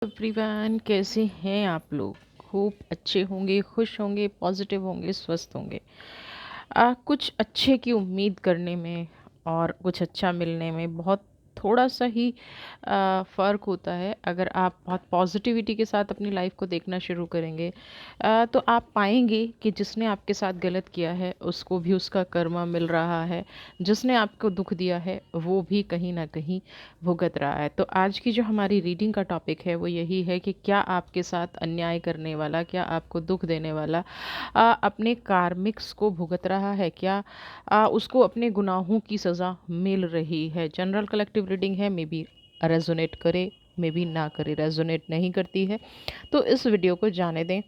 Everyone, कैसे हैं आप लोग? खूब अच्छे होंगे, खुश होंगे, पॉजिटिव होंगे, स्वस्थ होंगे। कुछ अच्छे की उम्मीद करने में और कुछ अच्छा मिलने में बहुत थोड़ा सा ही फ़र्क होता है। अगर आप बहुत पॉजिटिविटी के साथ अपनी लाइफ को देखना शुरू करेंगे तो आप पाएंगे कि जिसने आपके साथ गलत किया है उसको भी उसका कर्मा मिल रहा है। जिसने आपको दुख दिया है वो भी कहीं ना कहीं भुगत रहा है। तो आज की जो हमारी रीडिंग का टॉपिक है वो यही है कि क्या आपके साथ अन्याय करने वाला, क्या आपको दुख देने वाला अपने कार्मिक्स को भुगत रहा है, क्या उसको अपने गुनाहों की सज़ा मिल रही है। जनरल कलेक्टिव रीडिंग है, मे बी रेजोनेट करे, मे बी ना करे। रेजोनेट नहीं करती है तो इस वीडियो को जाने दें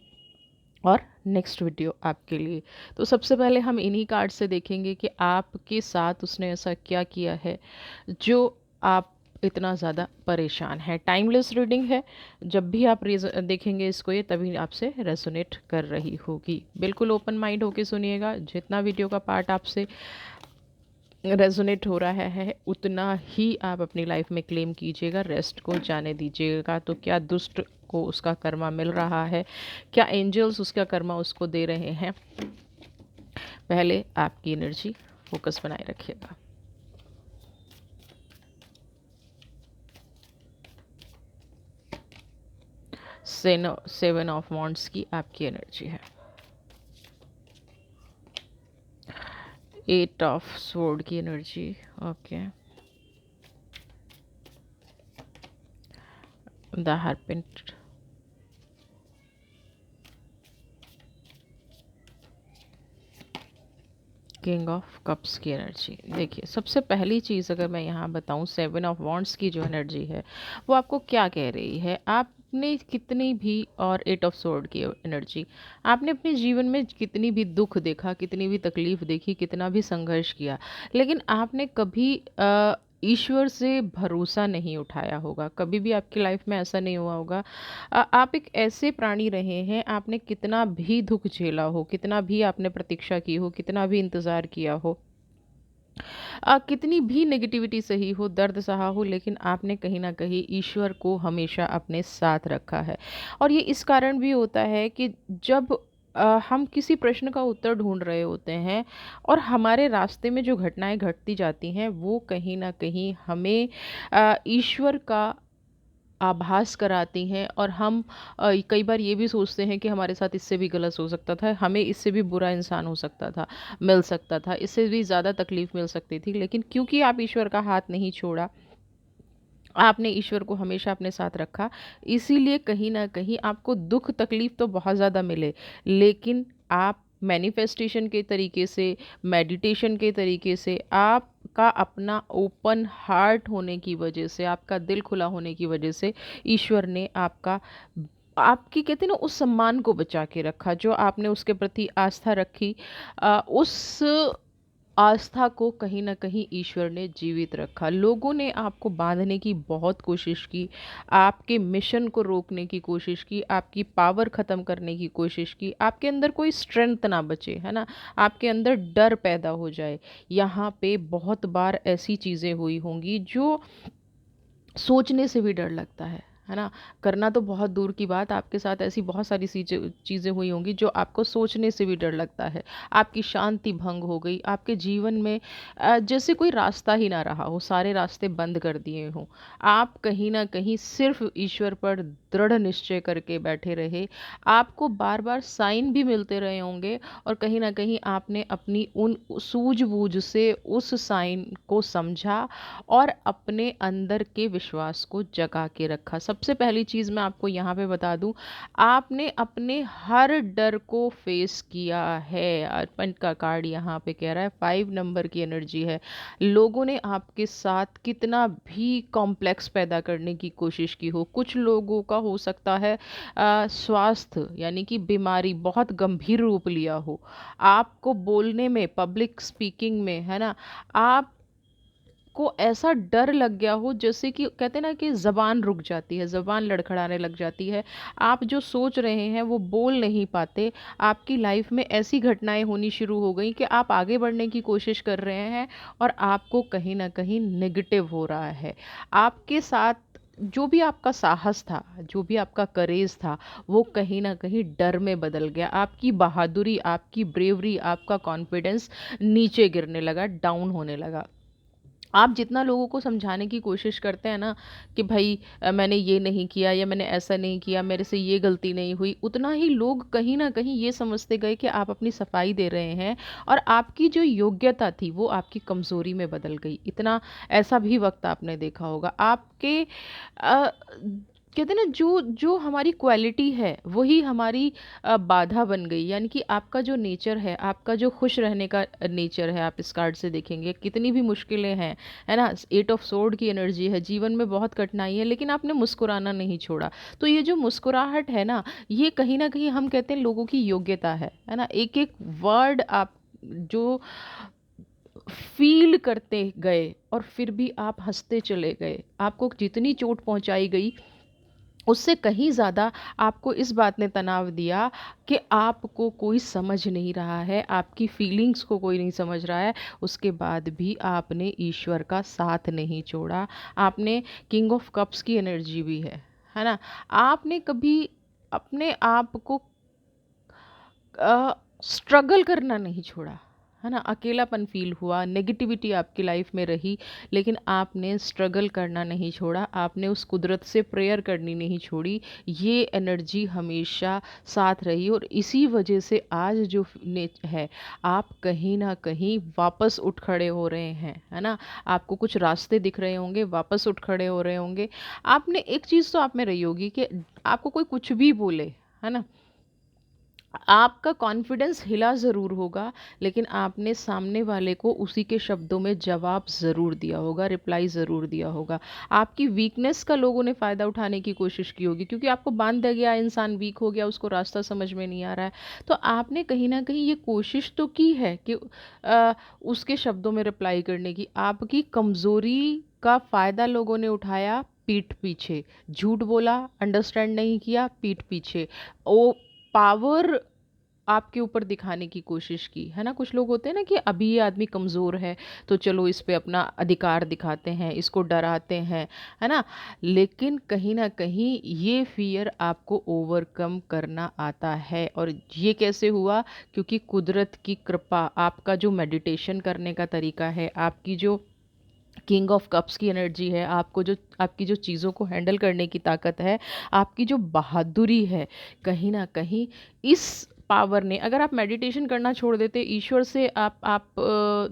और नेक्स्ट वीडियो आपके लिए। तो सबसे पहले हम इन्हीं कार्ड से देखेंगे कि आपके साथ उसने ऐसा क्या किया है जो आप इतना ज़्यादा परेशान है। टाइमलेस रीडिंग है, जब भी आप देखेंगे इसको ये तभी आपसे रेजोनेट कर रही होगी। बिल्कुल ओपन माइंड होके सुनिएगा। जितना वीडियो का पार्ट आपसे रेजोनेट हो रहा है उतना ही आप अपनी लाइफ में क्लेम कीजिएगा, रेस्ट को जाने दीजिएगा। तो क्या दुष्ट को उसका कर्मा मिल रहा है, क्या एंजल्स उसका कर्मा उसको दे रहे हैं? पहले आपकी एनर्जी फोकस बनाए रखिएगा। सेवन ऑफ वॉन्ड्स की आपकी एनर्जी है। एट ऑफ स्वॉर्ड की energy, okay. The Hierophant, king of cups की एनर्जी। देखिए, सबसे पहली चीज़ अगर मैं यहाँ बताऊँ, सेवन ऑफ वॉन्ड्स की जो एनर्जी है वो आपको क्या कह रही है। आपने कितनी भी, और एट ऑफ सोर्ड की एनर्जी, आपने अपने जीवन में कितनी भी दुख देखा, कितनी भी तकलीफ देखी, कितना भी संघर्ष किया, लेकिन आपने कभी ईश्वर से भरोसा नहीं उठाया होगा। कभी भी आपकी लाइफ में ऐसा नहीं हुआ होगा। आप एक ऐसे प्राणी रहे हैं, आपने कितना भी दुख झेला हो, कितना भी आपने प्रतीक्षा की हो, कितना भी इंतज़ार किया हो, कितनी भी नेगेटिविटी सही हो, दर्द सहा हो, लेकिन आपने कहीं ना कहीं ईश्वर को हमेशा अपने साथ रखा है। और ये इस कारण भी होता है कि जब हम किसी प्रश्न का उत्तर ढूंढ रहे होते हैं और हमारे रास्ते में जो घटनाएं घटती जाती हैं वो कहीं ना कहीं हमें ईश्वर का आभास कराती हैं। और हम कई बार ये भी सोचते हैं कि हमारे साथ इससे भी गलत हो सकता था, हमें इससे भी बुरा इंसान हो सकता था, मिल सकता था, इससे भी ज़्यादा तकलीफ़ मिल सकती थी। लेकिन क्योंकि आप ईश्वर का हाथ नहीं छोड़ा, आपने ईश्वर को हमेशा अपने साथ रखा, इसीलिए कहीं ना कहीं आपको दुख तकलीफ़ तो बहुत ज़्यादा मिले, लेकिन आप मैनिफेस्टेशन के तरीके से, मेडिटेशन के तरीके से, आपका अपना ओपन हार्ट होने की वजह से, आपका दिल खुला होने की वजह से ईश्वर ने आपका, आपकी कहते हैं ना, उस सम्मान को बचा के रखा जो आपने उसके प्रति आस्था रखी। उस आस्था को कहीं न कहीं ईश्वर ने जीवित रखा। लोगों ने आपको बाँधने की बहुत कोशिश की, आपके मिशन को रोकने की कोशिश की, आपकी पावर ख़त्म करने की कोशिश की, आपके अंदर कोई स्ट्रेंथ ना बचे, है ना? आपके अंदर डर पैदा हो जाए। यहाँ पे बहुत बार ऐसी चीज़ें हुई होंगी जो सोचने से भी डर लगता है ना? करना तो बहुत दूर की बात, आपके साथ ऐसी बहुत सारी चीज़ें चीज़ें हुई होंगी जो आपको सोचने से भी डर लगता है। आपकी शांति भंग हो गई, आपके जीवन में जैसे कोई रास्ता ही ना रहा हो, सारे रास्ते बंद कर दिए हों। आप कहीं न कहीं सिर्फ़ ईश्वर पर दृढ़ निश्चय करके बैठे रहे। आपको बार-बार साइन भी मिलते रहे होंगे और कहीं न कहीं आपने अपनी उन सूझबूझ से उस साइन को समझा और अपने अंदर के विश्वास को जगा के रखा। सबसे पहली चीज़ मैं आपको यहाँ पे बता दूँ, आपने अपने हर डर को फेस किया है। अर्पण का कार्ड यहाँ पे कह रहा है 5 नंबर की एनर्जी है। लोगों ने आपके साथ कितना भी कॉम्प्लेक्स पैदा करने की कोशिश की हो। कुछ लोगों का हो सकता है स्वास्थ्य यानी कि बीमारी बहुत गंभीर रूप लिया हो। आपको बोलने में, पब्लिक स्पीकिंग में, है ना, आप को ऐसा डर लग गया हो जैसे कि कहते हैं ना कि ज़बान रुक जाती है, ज़बान लड़खड़ाने लग जाती है। आप जो सोच रहे हैं वो बोल नहीं पाते। आपकी लाइफ में ऐसी घटनाएँ होनी शुरू हो गई कि आप आगे बढ़ने की कोशिश कर रहे हैं और आपको कहीं न कहीं नेगेटिव हो रहा है। आपके साथ जो भी आपका साहस था, जो भी आपका करेज था, वो कहीं न कहीं डर में बदल गया। आपकी बहादुरी, आपकी ब्रेवरी, आपका कॉन्फिडेंस नीचे गिरने लगा, डाउन होने लगा। आप जितना लोगों को समझाने की कोशिश करते हैं ना कि भाई मैंने ये नहीं किया या मैंने ऐसा नहीं किया, मेरे से ये गलती नहीं हुई, उतना ही लोग कहीं न कहीं ये समझते गए कि आप अपनी सफाई दे रहे हैं और आपकी जो योग्यता थी वो आपकी कमज़ोरी में बदल गई। इतना ऐसा भी वक़्त आपने देखा होगा। आपके कहते हैं ना, जो जो हमारी क्वालिटी है वही हमारी बाधा बन गई। यानी कि आपका जो नेचर है, आपका जो खुश रहने का नेचर है, आप इस कार्ड से देखेंगे कितनी भी मुश्किलें हैं, है ना? एट ऑफ सोर्ड की एनर्जी है, जीवन में बहुत कठिनाई है, लेकिन आपने मुस्कुराना नहीं छोड़ा। तो ये जो मुस्कुराहट है ना, ये कहीं न कहीं हम कहते हैं लोगों की योग्यता है ना? एक-एक वर्ड आप जो फ़ील करते गए और फिर भी आप हँसते चले गए। आपको जितनी चोट पहुँचाई गई, उससे कहीं ज़्यादा आपको इस बात ने तनाव दिया कि आपको कोई समझ नहीं रहा है, आपकी फीलिंग्स को कोई नहीं समझ रहा है। उसके बाद भी आपने ईश्वर का साथ नहीं छोड़ा। आपने किंग ऑफ कप्स की एनर्जी भी है ना? आपने कभी अपने आप को स्ट्रगल करना नहीं छोड़ा, है ना? अकेलापन फ़ील हुआ, नेगेटिविटी आपकी लाइफ में रही, लेकिन आपने स्ट्रगल करना नहीं छोड़ा, आपने उस कुदरत से प्रेयर करनी नहीं छोड़ी। ये एनर्जी हमेशा साथ रही और इसी वजह से आज जो ने है, आप कहीं न कहीं वापस उठ खड़े हो रहे हैं, है ना? आपको कुछ रास्ते दिख रहे होंगे, वापस उठ खड़े हो रहे होंगे। आपने एक चीज़ तो आप में रही होगी कि आपको कोई कुछ भी बोले, है ना? आपका कॉन्फिडेंस हिला ज़रूर होगा, लेकिन आपने सामने वाले को उसी के शब्दों में जवाब ज़रूर दिया होगा, रिप्लाई ज़रूर दिया होगा। आपकी वीकनेस का लोगों ने फ़ायदा उठाने की कोशिश की होगी, क्योंकि आपको बाँध दिया गया, इंसान वीक हो गया, उसको रास्ता समझ में नहीं आ रहा है। तो आपने कहीं न कहीं ये कोशिश तो की है कि उसके शब्दों में रिप्लाई करने की। आपकी कमज़ोरी का फ़ायदा लोगों ने उठाया पीठ पीछे। झूठ बोला, अंडरस्टैंड नहीं किया, पीठ पीछे। ओ पावर आपके ऊपर दिखाने की कोशिश की, है ना? कुछ लोग होते हैं ना कि अभी ये आदमी कमज़ोर है, तो चलो इस पे अपना अधिकार दिखाते हैं, इसको डराते हैं, है ना? लेकिन कहीं न कहीं ये फ़ियर आपको ओवरकम करना आता है और ये कैसे हुआ? क्योंकि कुदरत की कृपा, आपका जो मेडिटेशन करने का तरीका है, आपकी जो किंग ऑफ कप्स की एनर्जी है, आपको जो आपकी जो चीज़ों को हैंडल करने की ताकत है, आपकी जो बहादुरी है, कहीं न कहीं इस पावर ने, अगर आप मेडिटेशन करना छोड़ देते, ईश्वर से आप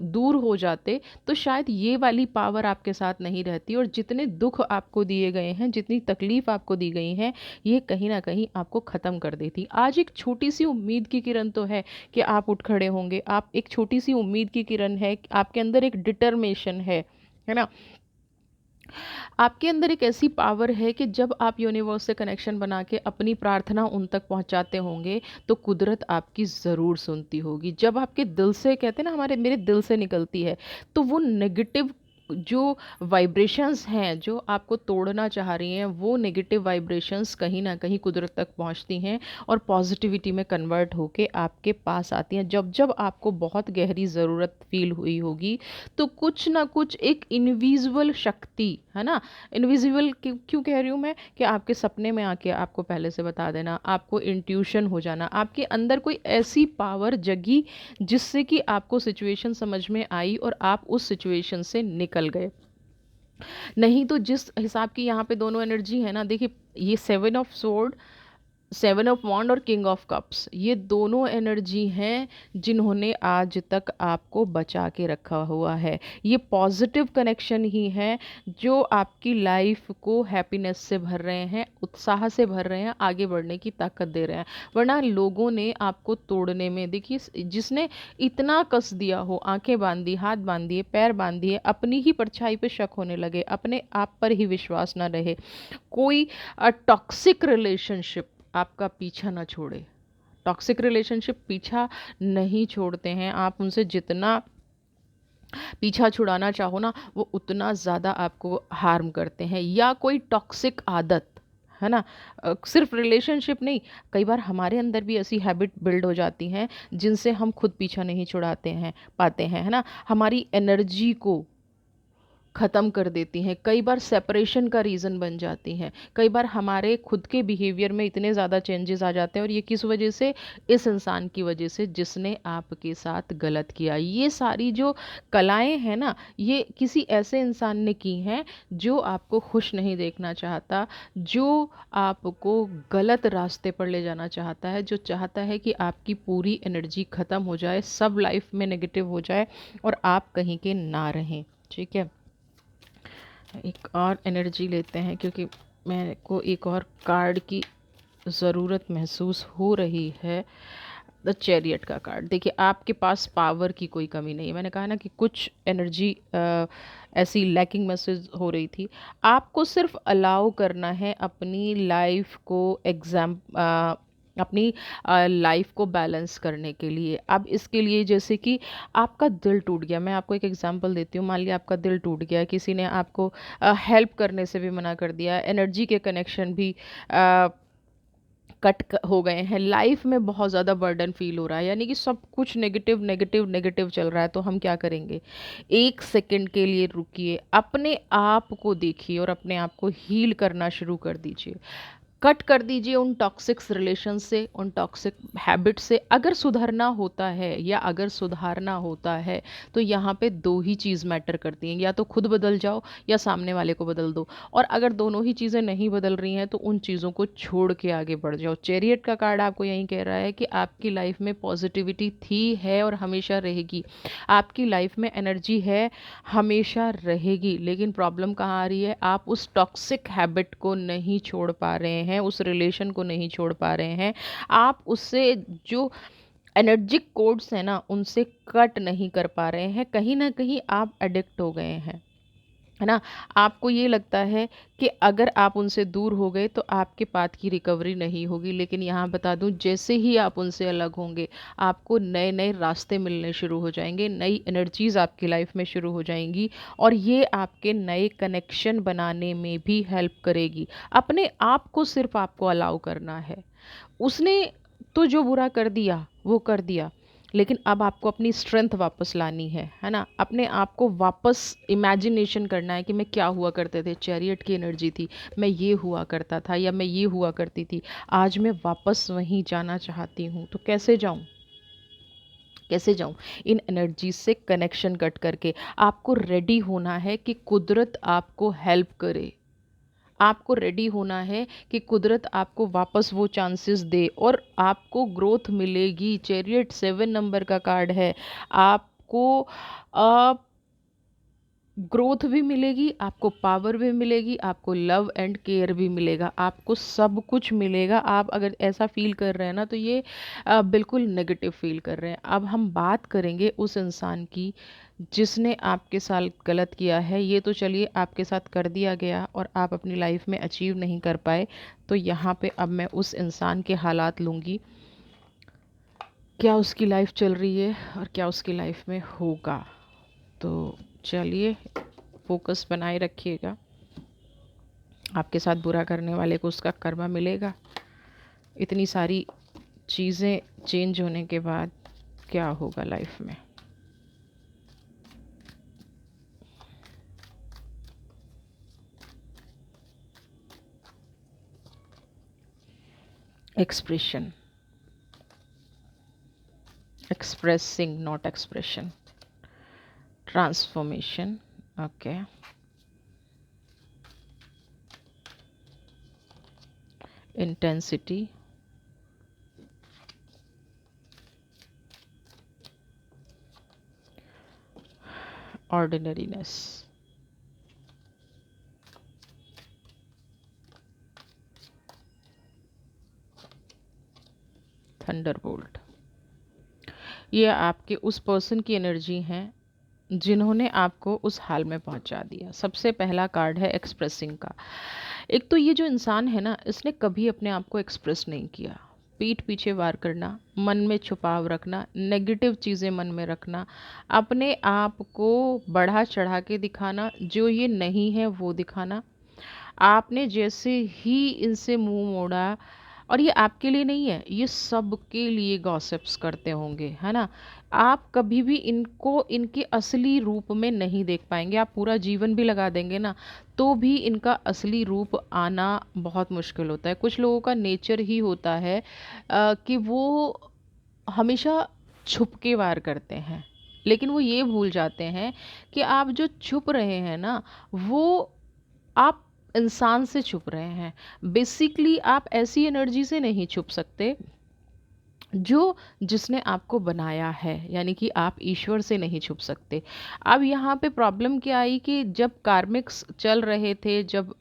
दूर हो जाते, तो शायद ये वाली पावर आपके साथ नहीं रहती और जितने दुःख आपको दिए गए हैं, जितनी तकलीफ़ आपको दी गई हैं, ये कहीं न कहीं आपको ख़त्म कर देती। आज एक छोटी-सी उम्मीद की किरण तो है कि आप उठ खड़े होंगे, आप एक छोटी-सी उम्मीद की किरण है, आपके अंदर एक डिटर्मिनेशन है ना? आपके अंदर एक ऐसी पावर है कि जब आप यूनिवर्स से कनेक्शन बना के अपनी प्रार्थना उन तक पहुंचाते होंगे, तो कुदरत आपकी ज़रूर सुनती होगी। जब आपके दिल से, कहते हैं ना, हमारे मेरे दिल से निकलती है, तो वो नेगेटिव जो वाइब्रेशंस हैं, जो आपको तोड़ना चाह रही हैं, वो नेगेटिव वाइब्रेशंस कहीं न कहीं कुदरत तक पहुँचती हैं और पॉज़िटिविटी में कन्वर्ट होके आपके पास आती हैं। जब जब आपको बहुत गहरी ज़रूरत फ़ील हुई होगी, तो कुछ ना कुछ एक इनविजिबल शक्ति, है ना? इनविजिबल क्यों क्यों कह रही हूँ मैं? कि आपके सपने में आके आपको पहले से बता देना, आपको इंट्यूशन हो जाना, आपके अंदर कोई ऐसी पावर जगी जिससे कि आपको सिचुएशन समझ में आई और आप उस सिचुएशन से निकल गए। नहीं तो जिस हिसाब की यहाँ पे दोनों एनर्जी है ना, देखिए, ये seven of sword, seven of wand और किंग ऑफ कप्स, ये दोनों एनर्जी हैं जिन्होंने आज तक आपको बचा के रखा हुआ है। ये पॉजिटिव कनेक्शन ही है जो आपकी लाइफ को हैप्पीनेस से भर रहे हैं, उत्साह से भर रहे हैं, आगे बढ़ने की ताकत दे रहे हैं। वरना लोगों ने आपको तोड़ने में, देखिए, जिसने इतना कस दिया हो, आंखें बांध दी, हाथ बांध दिए, पैर बांध दिए, अपनी ही परछाई पे शक होने लगे, अपने आप पर ही विश्वास ना रहे, कोई टॉक्सिक रिलेशनशिप आपका पीछा ना छोड़े। टॉक्सिक रिलेशनशिप पीछा नहीं छोड़ते हैं, आप उनसे जितना पीछा छुड़ाना चाहो ना, वो उतना ज़्यादा आपको हार्म करते हैं। या कोई टॉक्सिक आदत, है ना? सिर्फ रिलेशनशिप नहीं, कई बार हमारे अंदर भी ऐसी हैबिट बिल्ड हो जाती हैं जिनसे हम खुद पीछा नहीं छुड़ाते हैं पाते हैं, है ना? हमारी एनर्जी को ख़त्म कर देती हैं, कई बार सेपरेशन का रीज़न बन जाती हैं, कई बार हमारे खुद के बिहेवियर में इतने ज़्यादा चेंजेस आ जाते हैं, और ये किस वजह से? इस इंसान की वजह से जिसने आपके साथ गलत किया। ये सारी जो कलाएँ हैं ना, ये किसी ऐसे इंसान ने की हैं जो आपको खुश नहीं देखना चाहता, जो आपको गलत रास्ते पर ले जाना चाहता है, जो चाहता है कि आपकी पूरी एनर्जी ख़त्म हो जाए, सब लाइफ में नेगेटिव हो जाए और आप कहीं के ना रहें। ठीक है, एक और एनर्जी लेते हैं क्योंकि मेरे को एक और कार्ड की ज़रूरत महसूस हो रही है। द चैरियट का कार्ड, देखिए आपके पास पावर की कोई कमी नहीं है। मैंने कहा ना कि कुछ एनर्जी ऐसी लैकिंग मैसेज हो रही थी। आपको सिर्फ अलाउ करना है अपनी लाइफ को अपनी लाइफ को बैलेंस करने के लिए। अब इसके लिए जैसे कि आपका दिल टूट गया, मैं आपको एक एग्जांपल देती हूँ। मान लिया आपका दिल टूट गया, किसी ने आपको हेल्प करने से भी मना कर दिया, एनर्जी के कनेक्शन भी कट हो गए हैं, लाइफ में बहुत ज़्यादा बर्डन फील हो रहा है, यानी कि सब कुछ नेगेटिव नेगेटिव नेगेटिव चल रहा है। तो हम क्या करेंगे? एक सेकंड के लिए रुकिए, अपने आप को देखिए और अपने आप को हील करना शुरू कर दीजिए। कट कर दीजिए उन टॉक्सिक्स रिलेशन से, उन टॉक्सिक हैबिट से। अगर सुधरना होता है या अगर सुधारना होता है तो यहाँ पे दो ही चीज़ मैटर करती हैं, या तो खुद बदल जाओ या सामने वाले को बदल दो। और अगर दोनों ही चीज़ें नहीं बदल रही हैं तो उन चीज़ों को छोड़ के आगे बढ़ जाओ। चैरियट का कार्ड आपको यही कह रहा है कि आपकी लाइफ में पॉजिटिविटी थी, है और हमेशा रहेगी। आपकी लाइफ में एनर्जी है, हमेशा रहेगी। लेकिन प्रॉब्लम कहाँ आ रही है? आप उस टॉक्सिक हैबिट को नहीं छोड़ पा रहे हैं, उस रिलेशन को नहीं छोड़ पा रहे हैं। आप उससे जो एनर्जिक कोड्स हैं ना, उनसे कट नहीं कर पा रहे हैं। कहीं ना कहीं आप एडिक्ट हो गए हैं, है ना? आपको ये लगता है कि अगर आप उनसे दूर हो गए तो आपके पाथ की रिकवरी नहीं होगी। लेकिन यहाँ बता दूँ, जैसे ही आप उनसे अलग होंगे, आपको नए नए रास्ते मिलने शुरू हो जाएंगे, नई एनर्जीज आपकी लाइफ में शुरू हो जाएंगी, और ये आपके नए कनेक्शन बनाने में भी हेल्प करेगी। अपने आप को सिर्फ आपको अलाउ करना है। उसने तो जो बुरा कर दिया वो कर दिया, लेकिन अब आपको अपनी स्ट्रेंथ वापस लानी है ना? अपने आप को वापस इमेजिनेशन करना है कि मैं क्या हुआ करते थे। चैरियट की एनर्जी थी, मैं ये हुआ करता था या मैं ये हुआ करती थी, आज मैं वापस वहीं जाना चाहती हूँ। तो कैसे जाऊँ? कैसे जाऊं? इन एनर्जी से कनेक्शन कट करके आपको रेडी होना है कि कुदरत आपको हेल्प करे। आपको रेडी होना है कि कुदरत आपको वापस वो चांसेस दे और आपको ग्रोथ मिलेगी। चैरियट 7 नंबर का कार्ड है। आपको ग्रोथ भी मिलेगी, आपको पावर भी मिलेगी, आपको लव एंड केयर भी मिलेगा, आपको सब कुछ मिलेगा। आप अगर ऐसा फील कर रहे हैं ना, तो ये बिल्कुल नेगेटिव फील कर रहे हैं। अब हम बात करेंगे उस इंसान की जिसने आपके साथ गलत किया है। ये तो चलिए आपके साथ कर दिया गया और आप अपनी लाइफ में अचीव नहीं कर पाए। तो यहाँ पे अब मैं उस इंसान के हालात लूँगी, क्या उसकी लाइफ चल रही है और क्या उसकी लाइफ में होगा। तो चलिए, फोकस बनाए रखिएगा। आपके साथ बुरा करने वाले को उसका कर्मा मिलेगा। इतनी सारी चीज़ें चेंज होने के बाद क्या होगा लाइफ में। Expression, expressing not expression, transformation, okay, intensity, ordinariness, thunderbolt. ये आपके उस पर्सन की एनर्जी हैं जिन्होंने आपको उस हाल में पहुंचा दिया। सबसे पहला कार्ड है एक्सप्रेसिंग का। एक तो ये जो इंसान है ना, इसने कभी अपने आप को एक्सप्रेस नहीं किया। पीठ पीछे वार करना, मन में छुपाव रखना, नेगेटिव चीज़ें मन में रखना, अपने आप को बढ़ा चढ़ा के दिखाना, जो ये नहीं है वो दिखाना। आपने जैसे ही इनसे मुंह मोड़ा, और ये आपके लिए नहीं है, ये सबके लिए गॉसिप्स करते होंगे, है ना। आप कभी भी इनको इनके असली रूप में नहीं देख पाएंगे, आप पूरा जीवन भी लगा देंगे ना, तो भी इनका असली रूप आना बहुत मुश्किल होता है। कुछ लोगों का नेचर ही होता है कि वो हमेशा छुप के वार करते हैं, लेकिन वो ये भूल जाते हैं कि आप जो छुप रहे हैं ना, वो आप इंसान से छुप रहे हैं। बेसिकली आप ऐसी एनर्जी से नहीं छुप सकते जो जिसने आपको बनाया है, यानी कि आप ईश्वर से नहीं छुप सकते। अब यहाँ पे प्रॉब्लम क्या आई कि जब कार्मिक्स चल रहे थे, जब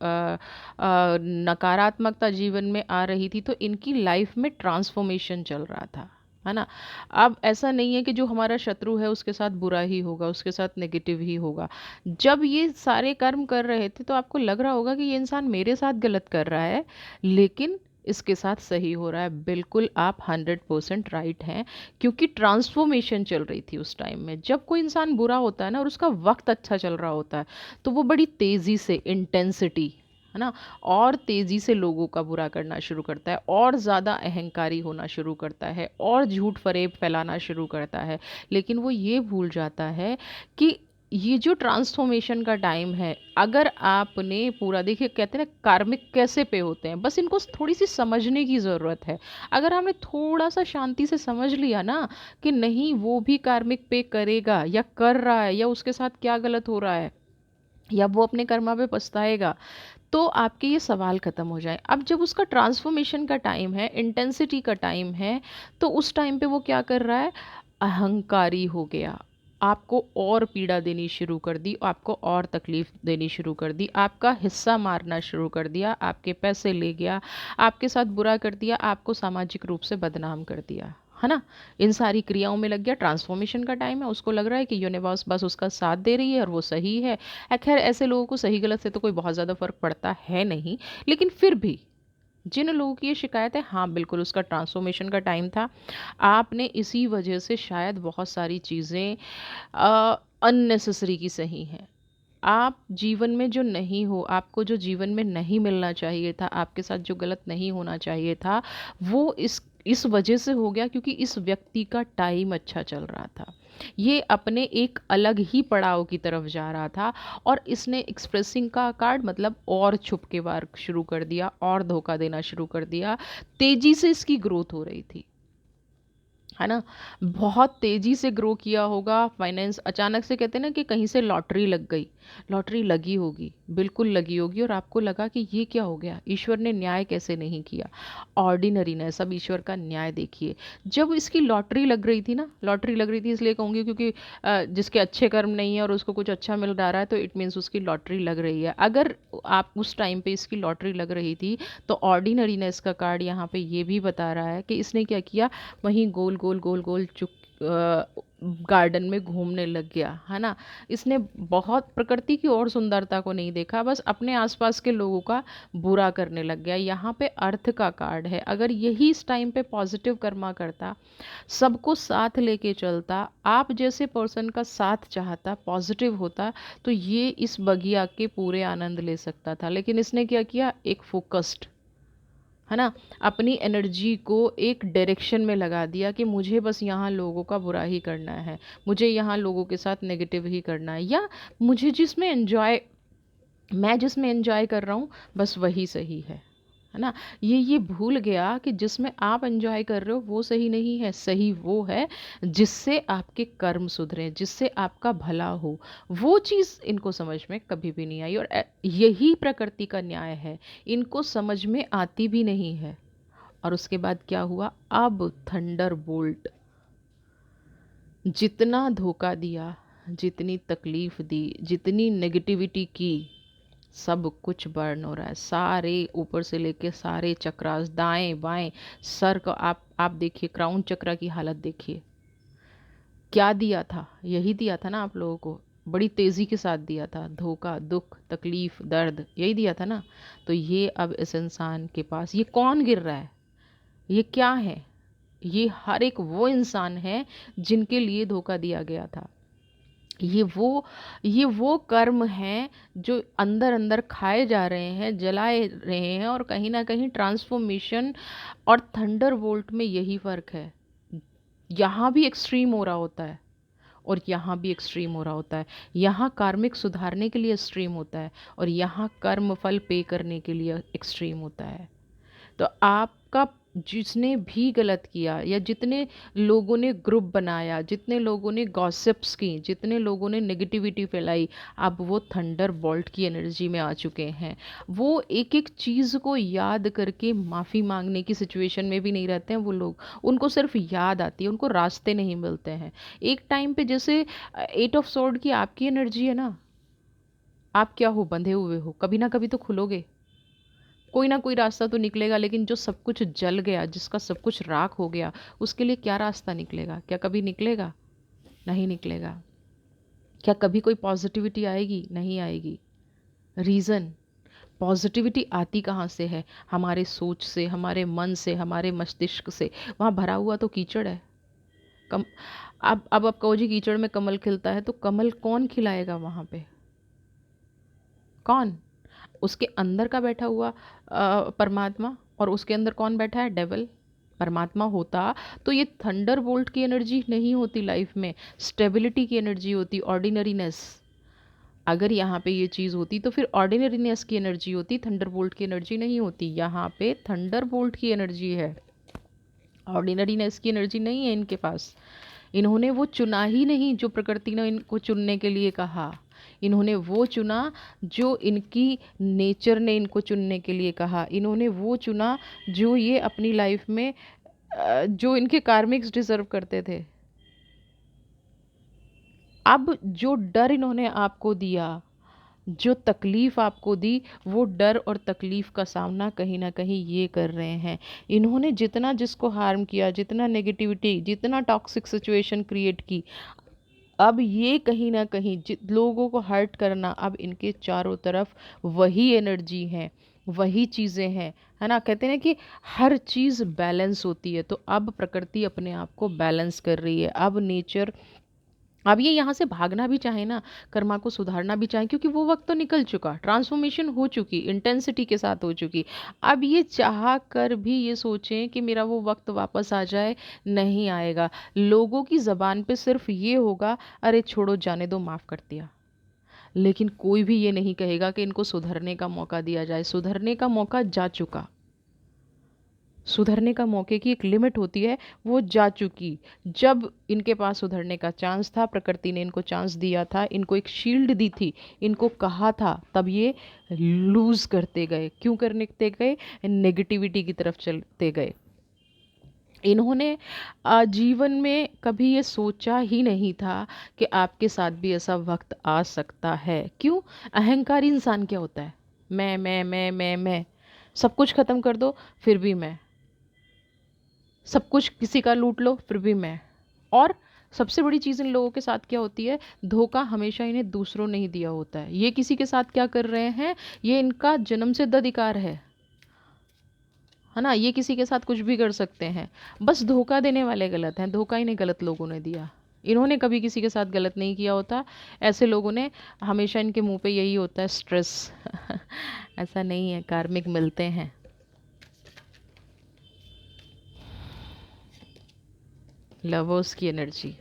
नकारात्मकता जीवन में आ रही थी, तो इनकी लाइफ में ट्रांसफॉर्मेशन चल रहा था, है ना। अब ऐसा नहीं है कि जो हमारा शत्रु है उसके साथ बुरा ही होगा, उसके साथ नेगेटिव ही होगा। जब ये सारे कर्म कर रहे थे तो आपको लग रहा होगा कि ये इंसान मेरे साथ गलत कर रहा है, लेकिन इसके साथ सही हो रहा है। बिल्कुल आप 100% राइट हैं, क्योंकि ट्रांसफॉर्मेशन चल रही थी उस टाइम में। जब कोई इंसान बुरा होता है ना और उसका वक्त अच्छा चल रहा होता है, तो वो बड़ी तेज़ी से, इंटेंसिटी, है ना, और तेज़ी से लोगों का बुरा करना शुरू करता है, और ज़्यादा अहंकारी होना शुरू करता है, और झूठ फरेब फैलाना शुरू करता है। लेकिन वो ये भूल जाता है कि ये जो ट्रांसफॉर्मेशन का टाइम है, अगर आपने पूरा, देखिए कहते हैं ना कार्मिक कैसे पे होते हैं, बस इनको थोड़ी सी समझने की ज़रूरत है। अगर हमने थोड़ा सा शांति से समझ लिया ना कि नहीं, वो भी कार्मिक पे करेगा या कर रहा है, या उसके साथ क्या गलत हो रहा है, या वो अपने कर्मा पे पछताएगा, तो आपके ये सवाल ख़त्म हो जाए। अब जब उसका ट्रांसफॉर्मेशन का टाइम है, इंटेंसिटी का टाइम है, तो उस टाइम पे वो क्या कर रहा है, अहंकारी हो गया, आपको और पीड़ा देनी शुरू कर दी, आपको और तकलीफ़ देनी शुरू कर दी, आपका हिस्सा मारना शुरू कर दिया, आपके पैसे ले गया, आपके साथ बुरा कर दिया, आपको सामाजिक रूप से बदनाम कर दिया, है ना। इन सारी क्रियाओं में लग गया। ट्रांसफॉर्मेशन का टाइम है, उसको लग रहा है कि यूनिवर्स बस उसका साथ दे रही है और वो सही है। खैर, ऐसे लोगों को सही गलत से तो कोई बहुत ज़्यादा फ़र्क पड़ता है नहीं, लेकिन फिर भी जिन लोगों की ये शिकायत है, हाँ बिल्कुल उसका ट्रांसफॉर्मेशन का टाइम था। आपने इसी वजह से शायद बहुत सारी चीज़ें अननेसेसरी की सही हैं। आप जीवन में जो नहीं हो, आपको जो जीवन में नहीं मिलना चाहिए था, आपके साथ जो गलत नहीं होना चाहिए था, वो इस वजह से हो गया क्योंकि इस व्यक्ति का टाइम अच्छा चल रहा था। ये अपने एक अलग ही पड़ाव की तरफ जा रहा था, और इसने एक्सप्रेसिंग का कार्ड मतलब और छुप के वार शुरू कर दिया, और धोखा देना शुरू कर दिया। तेज़ी से इसकी ग्रोथ हो रही थी, है ना। बहुत तेज़ी से ग्रो किया होगा फाइनेंस। अचानक से कहते हैं ना कि कहीं से लॉटरी लग गई, लॉटरी लगी होगी, बिल्कुल लगी होगी, और आपको लगा कि ये क्या हो गया, ईश्वर ने न्याय कैसे नहीं किया। ऑर्डिनरीनेस, अब ईश्वर का न्याय देखिए। जब इसकी लॉटरी लग रही थी ना, लॉटरी लग रही थी इसलिए कहूँगी क्योंकि जिसके अच्छे कर्म नहीं है और उसको कुछ अच्छा मिल रहा है, तो इट मीन्स उसकी लॉटरी लग रही है। अगर आप उस टाइम पे इसकी लॉटरी लग रही थी, तो ऑर्डिनरीनेस का कार्ड यहाँ पे ये भी बता रहा है कि इसने क्या किया, वहीं गोल गोल गोल गोल गार्डन में घूमने लग गया, है ना। इसने बहुत प्रकृति की और सुंदरता को नहीं देखा, बस अपने आसपास के लोगों का बुरा करने लग गया। यहाँ पे अर्थ का कार्ड है। अगर यही इस टाइम पे पॉजिटिव कर्मा करता, सबको साथ लेके चलता, आप जैसे पर्सन का साथ चाहता, पॉजिटिव होता, तो ये इस बगिया के पूरे आनंद ले सकता था। लेकिन इसने क्या किया, एक फोकस्ड, है ना, अपनी एनर्जी को एक डायरेक्शन में लगा दिया कि मुझे बस यहाँ लोगों का बुरा ही करना है, मुझे यहाँ लोगों के साथ नेगेटिव ही करना है, या मुझे जिसमें एंजॉय, मैं जिसमें एंजॉय कर रहा हूँ बस वही सही है ना। ये भूल गया कि जिसमें आप एंजॉय कर रहे हो वो सही नहीं है, सही वो है जिससे आपके कर्म सुधरें, जिससे आपका भला हो। वो चीज़ इनको समझ में कभी भी नहीं आई, और यही प्रकृति का न्याय है, इनको समझ में आती भी नहीं है। और उसके बाद क्या हुआ, अब थंडर बोल्ट, जितना धोखा दिया, जितनी तकलीफ दी, जितनी नेगेटिविटी की, सब कुछ बर्न हो रहा है। सारे ऊपर से लेके सारे चक्रास, दाएं बाएं, सर को आप देखिए, क्राउन चक्रा की हालत देखिए। क्या दिया था, यही दिया था ना आप लोगों को, बड़ी तेज़ी के साथ दिया था, धोखा, दुख, तकलीफ, दर्द, यही दिया था ना। तो ये अब इस इंसान के पास, ये कौन गिर रहा है, ये क्या है, ये हर एक वो इंसान है जिनके लिए धोखा दिया गया था। ये वो कर्म हैं जो अंदर अंदर खाए जा रहे हैं, जलाए रहे हैं, और कहीं ना कहीं ट्रांसफॉर्मेशन और थंडर बोल्ट में यही फ़र्क है। यहाँ भी एक्सट्रीम हो रहा होता है और यहाँ भी एक्सट्रीम हो रहा होता है। यहाँ कार्मिक सुधारने के लिए एक्सट्रीम होता है और यहाँ कर्म फल पे करने के लिए एक्सट्रीम होता है। तो आपका जिसने भी गलत किया, या जितने लोगों ने ग्रुप बनाया, जितने लोगों ने गॉसिप्स की, जितने लोगों ने नेगेटिविटी फैलाई, अब वो थंडर बोल्ट की एनर्जी में आ चुके हैं। वो एक एक चीज़ को याद करके माफ़ी मांगने की सिचुएशन में भी नहीं रहते हैं वो लोग। उनको सिर्फ याद आती है, उनको रास्ते नहीं मिलते हैं। एक टाइम पे जैसे एट ऑफ सोर्ड की आपकी एनर्जी है ना, आप क्या हो, बंधे हुए हो, कभी ना कभी तो खुलोगे, कोई ना कोई रास्ता तो निकलेगा। लेकिन जो सब कुछ जल गया, जिसका सब कुछ राख हो गया, उसके लिए क्या रास्ता निकलेगा? क्या कभी निकलेगा? नहीं निकलेगा। क्या कभी कोई पॉजिटिविटी आएगी? नहीं आएगी। रीज़न, पॉजिटिविटी आती कहाँ से है? हमारे सोच से, हमारे मन से, हमारे मस्तिष्क से। वहाँ भरा हुआ तो कीचड़ है। कम अब आप कहो जी कीचड़ में कमल खिलता है, तो कमल कौन खिलाएगा वहाँ पे? कौन? उसके अंदर का बैठा हुआ परमात्मा। और उसके अंदर कौन बैठा है? डेवल। परमात्मा होता तो ये थंडर बोल्ट की एनर्जी नहीं होती लाइफ में, स्टेबिलिटी की एनर्जी होती, ऑर्डिनरीनेस। अगर यहाँ पे ये चीज़ होती तो फिर ऑर्डिनरीनेस की एनर्जी होती, थंडर बोल्ट की एनर्जी नहीं होती। यहाँ पे थंडर बोल्ट की एनर्जी है, ऑर्डिनरीनेस की एनर्जी नहीं है इनके पास। इन्होंने वो चुना ही नहीं जो प्रकृति ने इनको चुनने के लिए कहा। इन्होंने वो चुना जो इनकी नेचर ने इनको चुनने के लिए कहा। इन्होंने वो चुना जो ये अपनी लाइफ में जो इनके कार्मिक्स डिजर्व करते थे। अब जो डर इन्होंने आपको दिया, जो तकलीफ़ आपको दी, वो डर और तकलीफ़ का सामना कहीं ना कहीं ये कर रहे हैं। इन्होंने जितना जिसको हार्म किया, जितना नेगेटिविटी, जितना टॉक्सिक सिचुएशन क्रिएट की, अब ये कहीं ना कहीं लोगों को हर्ट करना, अब इनके चारों तरफ वही एनर्जी है, वही चीज़ें हैं। है ना, कहते हैं कि हर चीज़ बैलेंस होती है। तो अब प्रकृति अपने आप को बैलेंस कर रही है। अब नेचर, अब ये यहाँ से भागना भी चाहे ना, कर्मा को सुधारना भी चाहे, क्योंकि वो वक्त तो निकल चुका, ट्रांसफॉर्मेशन हो चुकी, इंटेंसिटी के साथ हो चुकी। अब ये चाह कर भी ये सोचें कि मेरा वो वक्त वापस आ जाए, नहीं आएगा। लोगों की ज़बान पे सिर्फ ये होगा, अरे छोड़ो जाने दो, माफ़ कर दिया। लेकिन कोई भी ये नहीं कहेगा कि इनको सुधरने का मौका दिया जाए। सुधरने का मौका जा चुका। सुधरने का मौके की एक लिमिट होती है, वो जा चुकी। जब इनके पास सुधरने का चांस था, प्रकृति ने इनको चांस दिया था, इनको एक शील्ड दी थी, इनको कहा था, तब ये लूज़ करते गए। क्यों करते गए? नेगेटिविटी की तरफ चलते गए। इन्होंने जीवन में कभी ये सोचा ही नहीं था कि आपके साथ भी ऐसा वक्त आ सकता है। क्यों? अहंकारी इंसान क्या होता है? मैं, सब कुछ ख़त्म कर दो फिर भी मैं, सब कुछ किसी का लूट लो फिर भी मैं। और सबसे बड़ी चीज़ इन लोगों के साथ क्या होती है? धोखा हमेशा इन्हें दूसरों ने ही दिया होता है। ये किसी के साथ क्या कर रहे हैं, ये इनका जन्म सिद्ध अधिकार है ना। ये किसी के साथ कुछ भी कर सकते हैं, बस धोखा देने वाले गलत हैं। धोखा इन्हें गलत लोगों ने दिया। इन्होंने कभी किसी के साथ गलत नहीं किया होता। ऐसे लोगों ने, हमेशा इनके मुंह पे यही होता है, स्ट्रेस। ऐसा नहीं है, कार्मिक मिलते हैं। लवर्स की एनर्जी,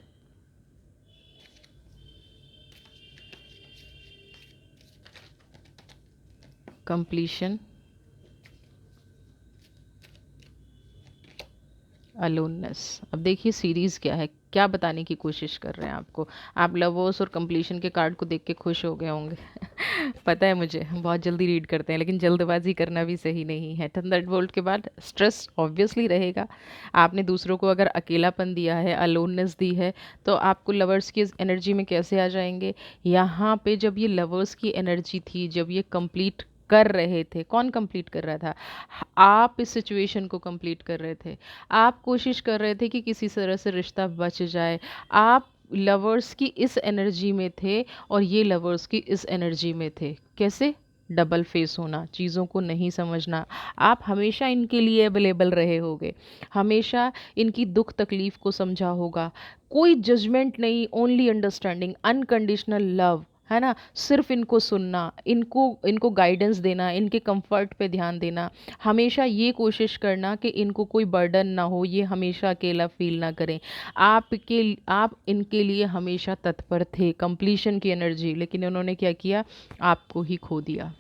कंप्लीशन, अलोननेस। अब देखिए सीरीज़ क्या है, क्या बताने की कोशिश कर रहे हैं आपको। आप लवर्स और कंप्लीशन के कार्ड को देख के खुश हो गए होंगे। पता है मुझे, बहुत जल्दी रीड करते हैं, लेकिन जल्दबाजी करना भी सही नहीं है। थंडरबोल्ट के बाद स्ट्रेस ऑब्वियसली रहेगा। आपने दूसरों को अगर अकेलापन दिया है, अलोननेस दी है, तो आपको लवर्स की एनर्जी में कैसे आ जाएंगे? यहाँ पे जब ये लवर्स की एनर्जी थी, जब ये कंप्लीट कर रहे थे, कौन कंप्लीट कर रहा था? आप इस सिचुएशन को कंप्लीट कर रहे थे। आप कोशिश कर रहे थे कि किसी तरह से रिश्ता बच जाए। आप लवर्स की इस एनर्जी में थे और ये लवर्स की इस एनर्जी में थे। कैसे? डबल फेस होना, चीज़ों को नहीं समझना। आप हमेशा इनके लिए अवेलेबल रहे होगे, हमेशा इनकी दुख तकलीफ़ को समझा होगा। कोई जजमेंट नहीं, ओनली अंडरस्टैंडिंग, अनकंडीशनल लव, है ना? सिर्फ़ इनको सुनना, इनको इनको गाइडेंस देना, इनके कंफर्ट पे ध्यान देना, हमेशा ये कोशिश करना कि इनको कोई बर्डन ना हो, ये हमेशा अकेला फ़ील ना करें। आप इनके लिए हमेशा तत्पर थे, कंप्लीशन की एनर्जी, लेकिन इन्होंने क्या किया? आपको ही खो दिया।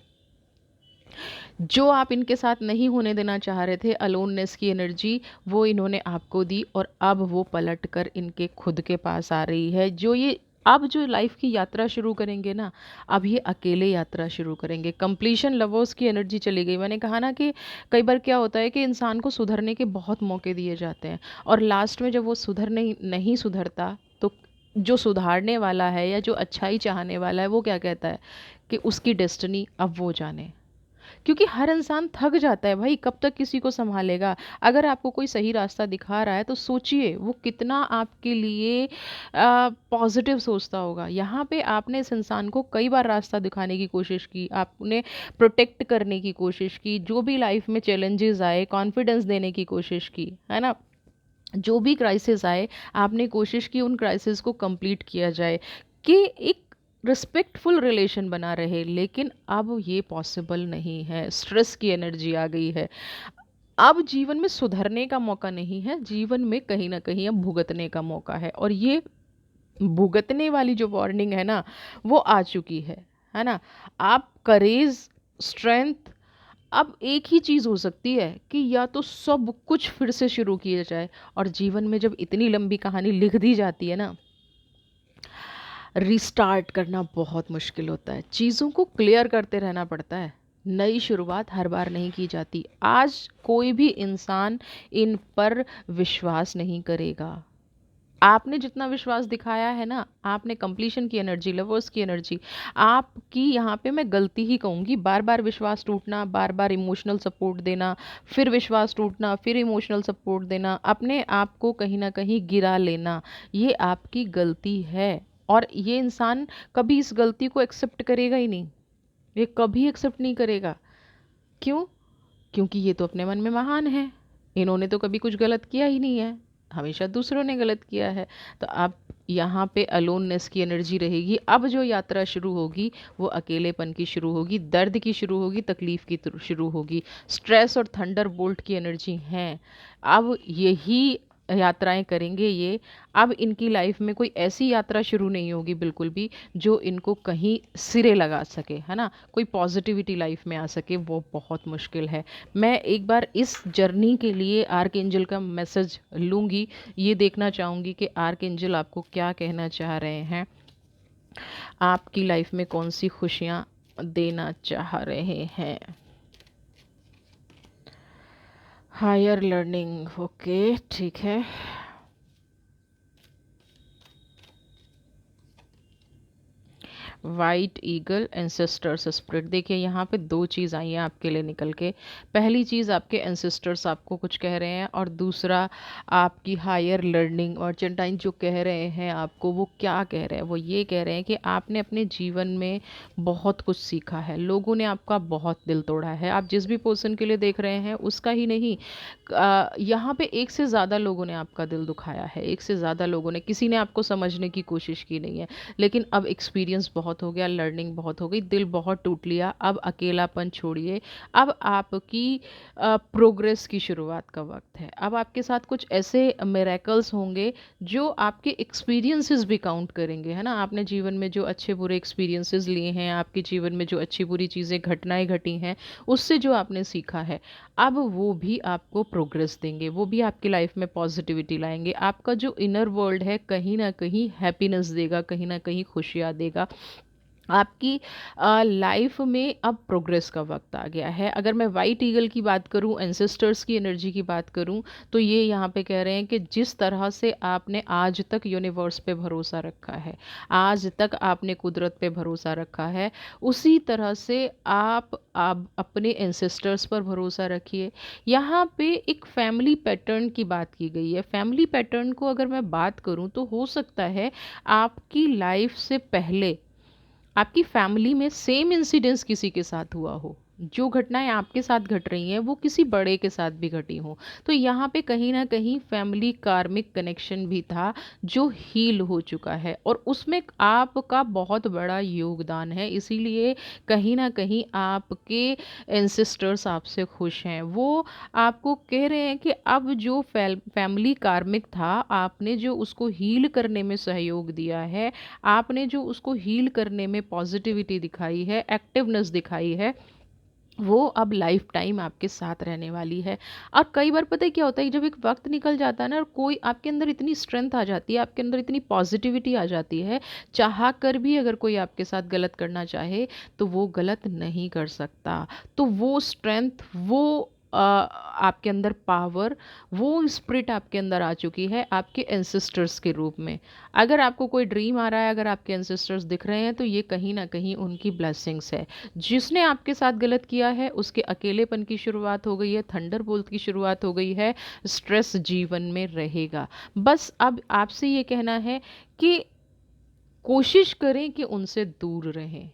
जो आप इनके साथ नहीं होने देना चाह रहे थे, अलोननेस की एनर्जी, वो इन्होंने आपको दी और अब वो पलट कर इनके खुद के पास आ रही है। जो ये अब जो लाइफ की यात्रा शुरू करेंगे ना, अब ये अकेले यात्रा शुरू करेंगे। कंप्लीशन लवर्स की एनर्जी चली गई। मैंने कहा ना कि कई बार क्या होता है कि इंसान को सुधरने के बहुत मौके दिए जाते हैं और लास्ट में जब वो नहीं सुधरता, तो जो सुधारने वाला है या जो अच्छाई चाहने वाला है, वो क्या कहता है कि उसकी डेस्टिनी अब वो जाने। क्योंकि हर इंसान थक जाता है भाई, कब तक किसी को संभालेगा। अगर आपको कोई सही रास्ता दिखा रहा है तो सोचिए वो कितना आपके लिए पॉजिटिव सोचता होगा। यहाँ पे आपने इस इंसान को कई बार रास्ता दिखाने की कोशिश की, आपने प्रोटेक्ट करने की कोशिश की, जो भी लाइफ में चैलेंजेस आए कॉन्फिडेंस देने की कोशिश की, है ना? जो भी क्राइसिस आए आपने कोशिश की उन क्राइसिस को कंप्लीट किया जाए, कि एक रिस्पेक्टफुल रिलेशन बना रहे। लेकिन अब ये पॉसिबल नहीं है, स्ट्रेस की एनर्जी आ गई है। अब जीवन में सुधरने का मौका नहीं है, जीवन में कहीं ना कहीं अब भुगतने का मौका है। और ये भुगतने वाली जो वार्निंग है ना, वो आ चुकी है ना? आप करेज, स्ट्रेंथ, अब एक ही चीज़ हो सकती है कि या तो सब कुछ फिर से शुरू किया जाए। और जीवन में जब इतनी लंबी कहानी लिख दी जाती है ना, रिस्टार्ट करना बहुत मुश्किल होता है, चीज़ों को क्लियर करते रहना पड़ता है। नई शुरुआत हर बार नहीं की जाती। आज कोई भी इंसान इन पर विश्वास नहीं करेगा। आपने जितना विश्वास दिखाया है ना, आपने कंप्लीशन की एनर्जी, लवर्स की एनर्जी, आपकी यहाँ पे मैं गलती ही कहूँगी, बार बार विश्वास टूटना, बार बार इमोशनल सपोर्ट देना, फिर विश्वास टूटना, फिर इमोशनल सपोर्ट देना, अपने आप को कहीं ना कहीं गिरा लेना, ये आपकी गलती है। और ये इंसान कभी इस गलती को एक्सेप्ट करेगा ही नहीं, ये कभी एक्सेप्ट नहीं करेगा। क्यों? क्योंकि ये तो अपने मन में महान है, इन्होंने तो कभी कुछ गलत किया ही नहीं है, हमेशा दूसरों ने गलत किया है। तो अब यहाँ पे अलोननेस की एनर्जी रहेगी। अब जो यात्रा शुरू होगी वो अकेलेपन की शुरू होगी, दर्द की शुरू होगी, तकलीफ़ की शुरू होगी। स्ट्रेस और थंडर बोल्ट की एनर्जी हैं। अब यही यात्राएं करेंगे ये। अब इनकी लाइफ में कोई ऐसी यात्रा शुरू नहीं होगी बिल्कुल भी जो इनको कहीं सिरे लगा सके, है ना? कोई पॉजिटिविटी लाइफ में आ सके, वो बहुत मुश्किल है। मैं एक बार इस जर्नी के लिए आर्क एंजल का मैसेज लूँगी, ये देखना चाहूँगी कि आर्क एंजल आपको क्या कहना चाह रहे हैं, आपकी लाइफ में कौन सी खुशियाँ देना चाह रहे हैं। हायर लर्निंग, ओके, ठीक है। White eagle, ancestors spirit. देखिए यहाँ पे दो चीज़ आई हैं आपके लिए निकल के। पहली चीज़ आपके एंसेस्टर्स आपको कुछ कह रहे हैं, और दूसरा आपकी हायर लर्निंग मर्चेंटाइन जो कह रहे हैं आपको, वो क्या कह रहे हैं? वो ये कह रहे हैं कि आपने अपने जीवन में बहुत कुछ सीखा है, लोगों ने आपका बहुत दिल तोड़ा है। आप जिस भी पर्सन के लिए देख रहे हैं उसका ही नहीं, यहाँ पे एक से ज़्यादा लोगों ने आपका दिल दुखाया है, एक से ज़्यादा लोगों ने, किसी ने आपको समझने की कोशिश की नहीं है। लेकिन अब एक्सपीरियंस बहुत हो गया, लर्निंग बहुत हो गई, दिल बहुत टूट लिया। अब अकेलापन छोड़िए, अब आपकी प्रोग्रेस की शुरुआत का वक्त है। अब आपके साथ कुछ ऐसे मिरेकल्स होंगे जो आपके एक्सपीरियंसेस भी काउंट करेंगे, है ना? आपने जीवन में जो अच्छे बुरे एक्सपीरियंसेस लिए हैं, आपके जीवन में जो अच्छी बुरी चीज़ें घटनाएं घटी हैं, उससे जो आपने सीखा है, अब वो भी आपको प्रोग्रेस देंगे, वो भी आपकी लाइफ में पॉजिटिविटी लाएंगे। आपका जो इनर वर्ल्ड है कहीं ना कहीं हैप्पीनेस देगा, कहीं ना कहीं खुशियाँ देगा। आपकी लाइफ में अब प्रोग्रेस का वक्त आ गया है। अगर मैं वाइट ईगल की बात करूं, एंसेस्टर्स की एनर्जी की बात करूं, तो ये यहाँ पे कह रहे हैं कि जिस तरह से आपने आज तक यूनिवर्स पे भरोसा रखा है, आज तक आपने कुदरत पे भरोसा रखा है, उसी तरह से आप अपने एंसेस्टर्स पर भरोसा रखिए। यहाँ पे एक फैमिली पैटर्न की बात की गई है। फैमिली पैटर्न को अगर मैं बात करूँ तो हो सकता है आपकी लाइफ से पहले आपकी फैमिली में सेम इंसिडेंस किसी के साथ हुआ हो, जो घटनाएं आपके साथ घट रही हैं वो किसी बड़े के साथ भी घटी हों, तो यहाँ पे कहीं ना कहीं फैमिली कार्मिक कनेक्शन भी था जो हील हो चुका है, और उसमें आपका बहुत बड़ा योगदान है। इसीलिए कहीं ना कहीं आपके एंसेस्टर्स आपसे खुश हैं। वो आपको कह रहे हैं कि अब जो फैमिली कार्मिक था, आपने जो उसको हील करने में सहयोग दिया है, आपने जो उसको हील करने में पॉजिटिविटी दिखाई है, एक्टिवनेस दिखाई है, वो अब लाइफ टाइम आपके साथ रहने वाली है। और कई बार पता है क्या होता है, जब एक वक्त निकल जाता है ना, और कोई आपके अंदर इतनी स्ट्रेंथ आ जाती है, आपके अंदर इतनी पॉजिटिविटी आ जाती है, चाह कर भी अगर कोई आपके साथ गलत करना चाहे तो वो गलत नहीं कर सकता। तो वो स्ट्रेंथ, वो आपके अंदर पावर, वो स्पिरिट आपके अंदर आ चुकी है आपके एंसेस्टर्स के रूप में। अगर आपको कोई ड्रीम आ रहा है, अगर आपके एंसेस्टर्स दिख रहे हैं, तो ये कहीं ना कहीं उनकी ब्लेसिंग्स है। जिसने आपके साथ गलत किया है उसके अकेलेपन की शुरुआत हो गई है, थंडरबोल्ट की शुरुआत हो गई है, स्ट्रेस जीवन में रहेगा। बस अब आपसे ये कहना है कि कोशिश करें कि उनसे दूर रहें,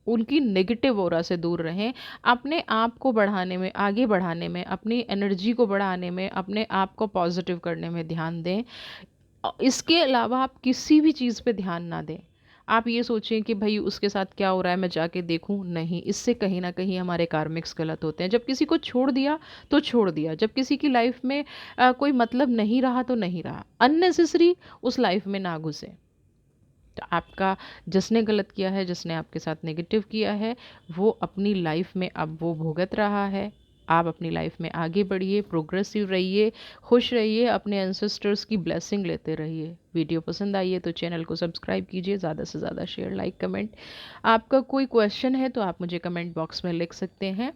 उनकी नेगेटिव ऑरा से दूर रहें। अपने आप को बढ़ाने में, आगे बढ़ाने में, अपनी एनर्जी को बढ़ाने में, अपने आप को पॉजिटिव करने में ध्यान दें। इसके अलावा आप किसी भी चीज़ पे ध्यान ना दें। आप ये सोचें कि भाई उसके साथ क्या हो रहा है, मैं जाके देखूं, नहीं, इससे कहीं ना कहीं हमारे कार्मिक्स गलत होते हैं। जब किसी को छोड़ दिया तो छोड़ दिया, जब किसी की लाइफ में कोई मतलब नहीं रहा तो नहीं रहा, अननेसेसरी उस लाइफ में ना घुसे। तो आपका, जिसने गलत किया है, जिसने आपके साथ नेगेटिव किया है, वो अपनी लाइफ में अब वो भुगत रहा है। आप अपनी लाइफ में आगे बढ़िए, प्रोग्रेसिव रहिए, खुश रहिए, अपने एंसेस्टर्स की ब्लेसिंग लेते रहिए। वीडियो पसंद आई है तो चैनल को सब्सक्राइब कीजिए, ज़्यादा से ज़्यादा शेयर, लाइक, कमेंट। आपका कोई क्वेश्चन है तो आप मुझे कमेंट बॉक्स में लिख सकते हैं,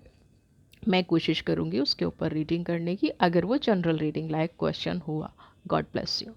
मैं कोशिश करूँगी उसके ऊपर रीडिंग करने की, अगर वो जनरल रीडिंग लायक क्वेश्चन हुआ। God bless you.